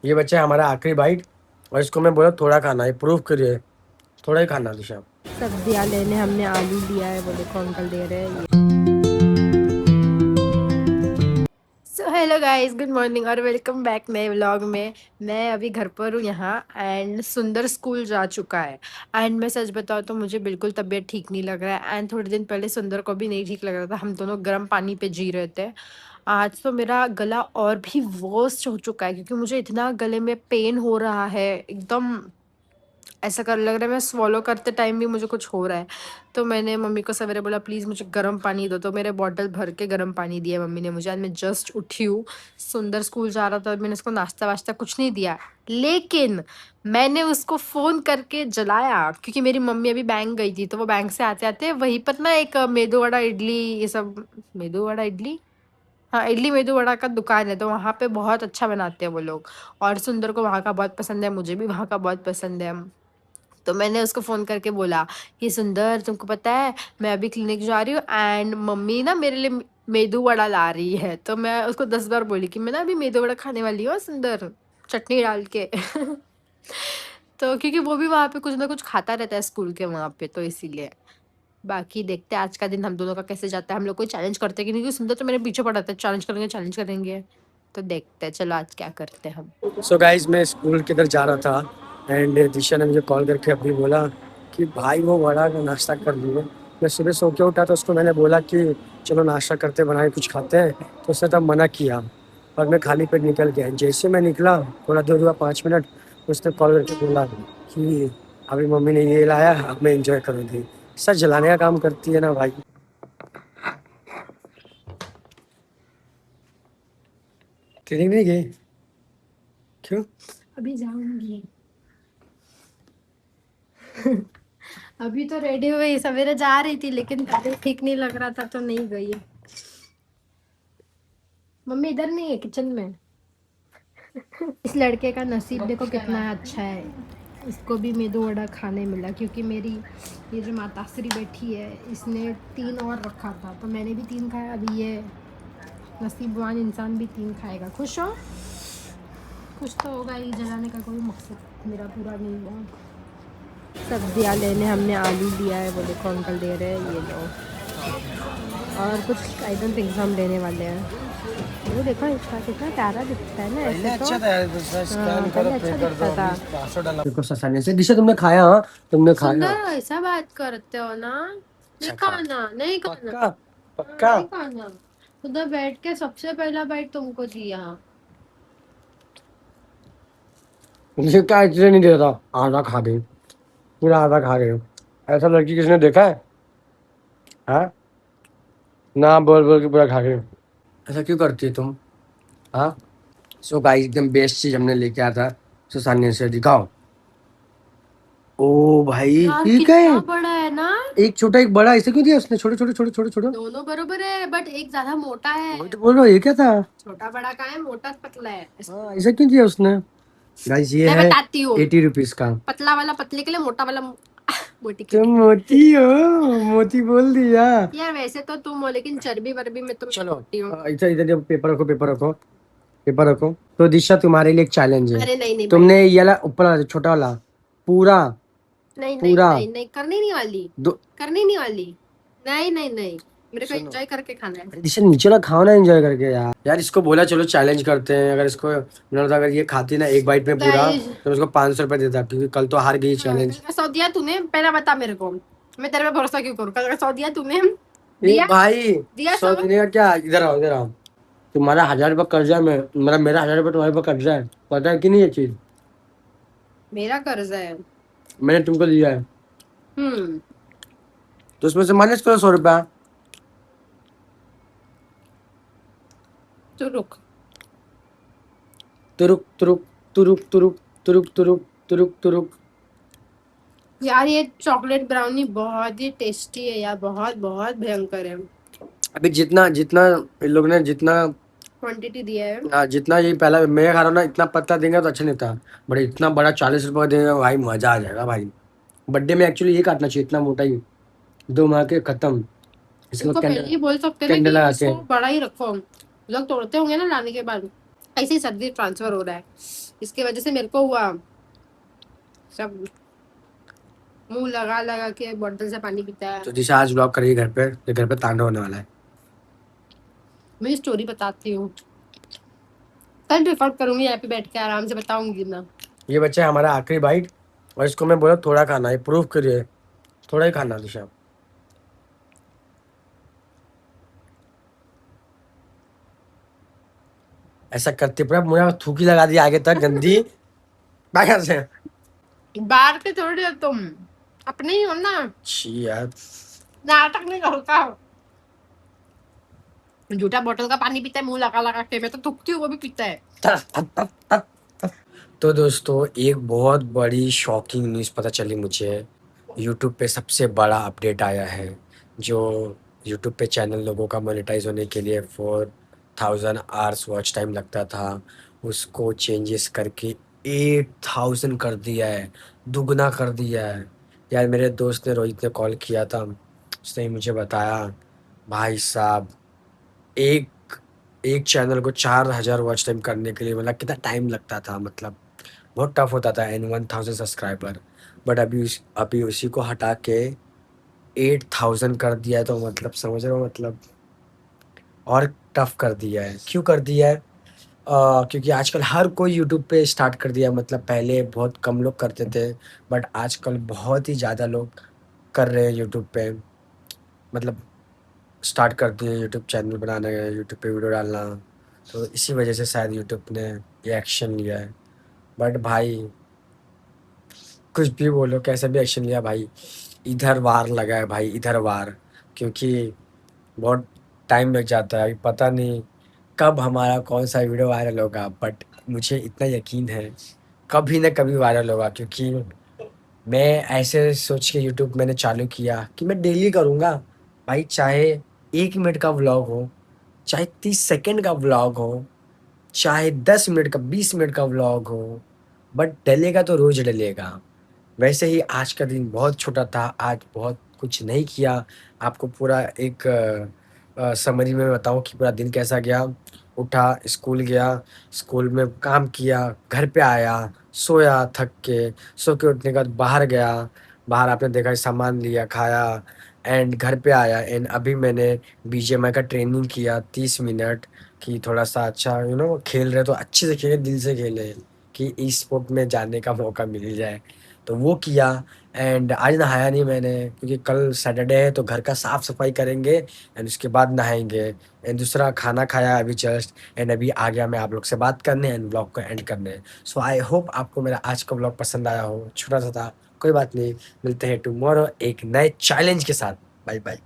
ये बच्चा है हमारा आखिरी बाइट, और इसको मैं बोला थोड़ा खाना है, प्रूफ करिए थोड़ा ही खाना दिशा। सब्जियां लेने हमने आलू लिया है, वो देखो अंकल दे रहे हैं। So hello guys, good morning और वेलकम बैक नए व्लॉग में। मैं अभी घर पर हूँ यहाँ, एंड सुंदर स्कूल जा चुका है। एंड मैं सच बताऊँ तो मुझे बिल्कुल तबीयत ठीक नहीं लग रहा है, एंड थोड़े दिन पहले सुंदर को भी नहीं ठीक लग रहा था। हम दोनों गर्म पानी पे जी रहे थे। आज तो मेरा गला और भी वर्स्ट हो चुका है, क्योंकि मुझे इतना गले में पेन हो रहा है एकदम। ऐसा कर लग रहा है मैं स्वॉलो करते टाइम भी मुझे कुछ हो रहा है। तो मैंने मम्मी को सवेरे बोला प्लीज़ मुझे गर्म पानी दो, तो मेरे बॉटल भर के गर्म पानी दिया मम्मी ने मुझे। आज मैं जस्ट उठी हूँ। सुंदर स्कूल जा रहा था, मैंने उसको नाश्ता वाश्ता कुछ नहीं दिया, लेकिन मैंने उसको फ़ोन करके जलाया, क्योंकि मेरी मम्मी अभी बैंक गई थी। तो वो बैंक से आते आते वहीं पर ना एक मेदू वड़ा इडली, ये सब मेदू वड़ा इडली, हाँ इडली मेदू वड़ा का दुकान है, तो वहाँ पे बहुत अच्छा बनाते हैं वो लोग। और सुंदर को वहाँ का बहुत पसंद है, मुझे भी वहाँ का बहुत पसंद है। तो मैंने उसको फ़ोन करके बोला कि सुंदर तुमको पता है मैं अभी क्लिनिक जा रही हूँ, एंड मम्मी ना मेरे लिए मेदू वड़ा ला रही है। तो मैं उसको 10 बार बोली कि मैं ना अभी मेदू वड़ा खाने वाली हूँ सुंदर, चटनी डाल के। तो क्योंकि वो भी वहाँ पे कुछ ना कुछ खाता रहता है स्कूल के वहाँ पे, तो इसीलिए। बाकी देखते हैं आज का दिन हम दोनों का कैसे जाता है। हम लोग कोई चैलेंज करते हैं कि नहीं, क्योंकि सुंदर तो मेरे पीछे पड़ा था, चैलेंज करेंगे चैलेंज करेंगे। तो देखते हैं, चलो आज क्या करते हैं हम। सो गाइज मैं स्कूल किधर जा रहा था, एंड दिशा ने मुझे कॉल करके अभी बोला कि भाई वो वड़ा का नाश्ता कर लिए। मैं सुबह सो के उठा तो उसको मैंने बोला कि चलो नाश्ता करते बनाए कुछ खाते हैं, तो उसने तब मना किया और मैं खाली पेट निकल गया। जैसे मैं निकला थोड़ा देर हुआ 5 मिनट, उसने कॉल करके बोला कि अभी मम्मी ने ये लाया, अब मैं इंजॉय करूँगी। सच जलाने का काम करती है ना भाई। ट्रेनिंग नहीं गई क्यों? अभी जाऊंगी। अभी तो रेडी हुई, सवेरे जा रही थी, लेकिन तबीयत ठीक नहीं लग रहा था तो नहीं गई। मम्मी इधर नहीं है, किचन में। इस लड़के का नसीब देखो कितना अच्छा है, इसको भी मेदू वड़ा खाने मिला। क्योंकि मेरी ये जो माताश्री बैठी है, इसने 3 और रखा था, तो मैंने भी 3 खाया। अभी ये नसीबवान इंसान भी 3 खाएगा। खुश हो? कुछ तो होगा ही, जलाने का कोई मकसद मेरा पूरा नहीं हुआ। सब्जियां लेने हमने आलू लिया है, वो देखो अंकल दे रहे हैं, ये लो। और कुछ आई डोंट थिंक हम लेने वाले हैं। वो देखो इसका कितना प्यारा दिखता है ना ऐसे तो। अच्छा था यार, स्कैन पहले करो पे अच्छा कर दो, दिखता था। अभी पासवर्ड डालना। देखो ससाने से दिशा तुमने खाया? हाँ तुमने खाया। सुंदर ऐसा बात करते हो ना, नहीं अच्छा खा। खाना, नहीं खाना। पक्का? हाँ, पक्का? नहीं खाना। उधर बैठ के सबसे पहला बाइट तुमको दिया। मुझे क्या इसलिए नहीं दे रहा, आधा खा गई, पूरा आधा खा गई। ऐसा लड़की किसने देखा है? हाँ, ना बोल बोल के पूरा खा गई। ऐसा क्यों करती है तुम? हाँ। सो गाइस एकदम बेस्ट चीज हमने लेके आया था सुसान्य से, दिखाओ। ओ भाई यार ठीक है। कितना बड़ा है ना। एक छोटा एक बड़ा, ऐसे क्यों दिया उसने? छोटे छोटे छोटे छोटे छोटे। दोनों बरोबर है, बट एक ज्यादा मोटा है। वही तो बोल रहा हूँ, ये क्या था? छोटा बड़ा का है, मोटा पतला है। हाँ ऐसा क्यों दिया उसने? गाइस ये मैं है बताती हूँ, 80 रुपीज का। पतला वाला पतले के लिए, मोटा वाला मोटी के तुम लिए। मोती हो, मोती बोल दिया। यार वैसे तो तुम हो, लेकिन चर्बी वर्बी में तुम चलो छोटी हो। इधर इधर जब पेपर रखो, पेपर रखो, पेपर रखो। तो दिशा तुम्हारे लिए एक चैलेंज है। अरे नहीं नहीं भाई, तुमने ये वाला ऊपर वाला छोटा वाला पूरा नहीं नहीं पूरा नहीं नहीं, करनी नहीं वाली, दो। करनी नहीं वाली। नहीं नहीं नहीं, मेरे को सुनो एंजॉय करके खाना है। अरे दिशा नीचे ना खाओ ना, एंजॉय करके यार। यार इसको बोला चलो चैलेंज करते हैं, अगर इसको अगर ये खाती ना एक बाइट में पूरा, गाइस, तो मैं इसको 500 रुपये देता, क्योंकि कल तो हार गई कल चैलेंज। का सौ दिया तूने, पहला बता मेरे को। मैं तेरे पे भरोसा क्यों करूँ? कल का 100 दिया तूने, ए दिया, भाई, दिया 100 100। देने का क्या? इधर आओ इधर आओ। तुम्हारा 1000 रुपये कर्जा है, मेरा 1000 रुपये तुम्हारे पर कर्जा है, पता है कि नहीं ये चीज? मेरा कर्ज है। मैंने तुमको दिया है, हम्म। तो उसमें से माइनस करो 100 रुपया। तो रुक। तुरुक तुरुक तुरुक तुरुक तुरुक तुरुक तुरुक तुरुक। यार ये चॉकलेट ब्राउनी बहुत ही टेस्टी है यार, बहुत बहुत भयंकर है। अभी जितना जितना इन लोग ने जितना क्वांटिटी दिया है। जितना ये पहला मैं खा रहा हूँ ना, इतना पतला देंगे तो अच्छा नहीं था, बट इतना बड़ा 40 रुपये देंगे भाई, मजा आ जाएगा भाई। बर्थडे में एक्चुअली ये काटना चाहिए, इतना मोटा ही, 2 माह के खत्म। इसमें इनको पहले ही बोल सकते ना कैंडल कि लगाते इसको हैं। बड़ा ही रखो, लोग तोड़ते होंगे ना लाने के बाद। ऐसे ही सर्दी ट्रांसफर हो रहा है। इसकी वजह से मेरे को हुआ सब मुंह लगा लगा के बोतल से पानी पीता है। तो दिशा आज ब्लॉग करेगी घर पे, तो घर पे तांडव होने वाला है। मैं स्टोरी बताती हूँ, कल रिकॉर्ड करूंगी यहाँ पे बैठ के आराम से बताऊंगी ना। ये बच्चा है हमारा आखिरी बाइट, और इसको मैं बोला थोड़ा खाना, ये प्रूव करिए थोड़ा ही खाना दिशा। ऐसा करते पूरा मुझे थूकी लगा दी आगे तक गंदी। बाहर से बाहर के थोड़ी हो तुम, अपने ही हो ना, छी यार। नाटक नहीं करता। झूठा बोतल का पानी पीता है मुंह लगा लगा के, मैं तो थूकती हूँ वो भी पीता है। तो दोस्तों एक बहुत बड़ी शॉकिंग न्यूज़ पता चली मुझे। यूट्यूब पे सबसे बड़ा अपडेट आया है। जो यूट्यूब पे चैनल लोगों का मोनेटाइज होने के लिए 4000 आवर्स वॉच टाइम लगता था, उसको चेंजेस करके 8000 कर दिया है, दुगना कर दिया है। यार मेरे दोस्त ने रोहित ने कॉल किया था, उसने मुझे बताया भाई साहब एक एक चैनल को 4000 वॉच टाइम करने के लिए मतलब कितना टाइम लगता था, मतलब बहुत टफ होता था एंड 1000 सब्सक्राइबर। बट अभी उसी को हटा के 8000 कर दिया है, तो मतलब समझ रहे हो मतलब और टफ कर दिया है। क्यों कर दिया है? क्योंकि आजकल हर कोई यूट्यूब पे स्टार्ट कर दिया है। मतलब पहले बहुत कम लोग करते थे, बट आजकल बहुत ही ज़्यादा लोग कर रहे हैं यूट्यूब पे। मतलब स्टार्ट कर दिए यूट्यूब चैनल बनाना है, यूट्यूब पे वीडियो डालना। तो इसी वजह से शायद यूट्यूब ने ये एक्शन लिया है। बट भाई कुछ भी बोलो, कैसे भी एक्शन लिया भाई, इधर वार लगा है भाई, इधर वार। क्योंकि बहुत टाइम लग जाता है, अभी पता नहीं कब हमारा कौन सा वीडियो वायरल होगा, बट मुझे इतना यकीन है कभी ना कभी वायरल होगा। क्योंकि मैं ऐसे सोच के यूट्यूब मैंने चालू किया कि मैं डेली करूँगा भाई, चाहे 1 मिनट का व्लॉग हो, चाहे 30 सेकंड का व्लॉग हो, चाहे 10 मिनट का 20 मिनट का व्लॉग हो, बट डलेगा तो रोज डलेगा। वैसे ही आज का दिन बहुत छोटा था, आज बहुत कुछ नहीं किया। आपको पूरा एक समरी में बताऊँ कि पूरा दिन कैसा गया। उठा, स्कूल गया, स्कूल में काम किया, घर पे आया, सोया थक के, सो के उठने के बाद बाहर गया, बाहर आपने देखा सामान लिया, खाया एंड घर पे आया एंड अभी मैंने बीजीएमआई का ट्रेनिंग किया 30 मिनट, कि थोड़ा-सा अच्छा खेल रहे तो अच्छे से खेलें, दिल से खेलें, कि ई स्पोर्ट में जाने का मौका मिल जाए। तो वो किया एंड आज नहाया नहीं मैंने, क्योंकि कल सैटरडे है तो घर का साफ-सफाई करेंगे एंड उसके बाद नहाएँगे। एंड दूसरा खाना खाया अभी जस्ट एंड अभी आ गया मैं आप लोग से बात करने एंड व्लॉग को एंड करने। सो आई होप आपको मेरा आज का व्लॉग पसंद आया हो। छोटा-सा था, कोई बात नहीं। मिलते हैं टुमारो एक नए चैलेंज के साथ। Bye bye.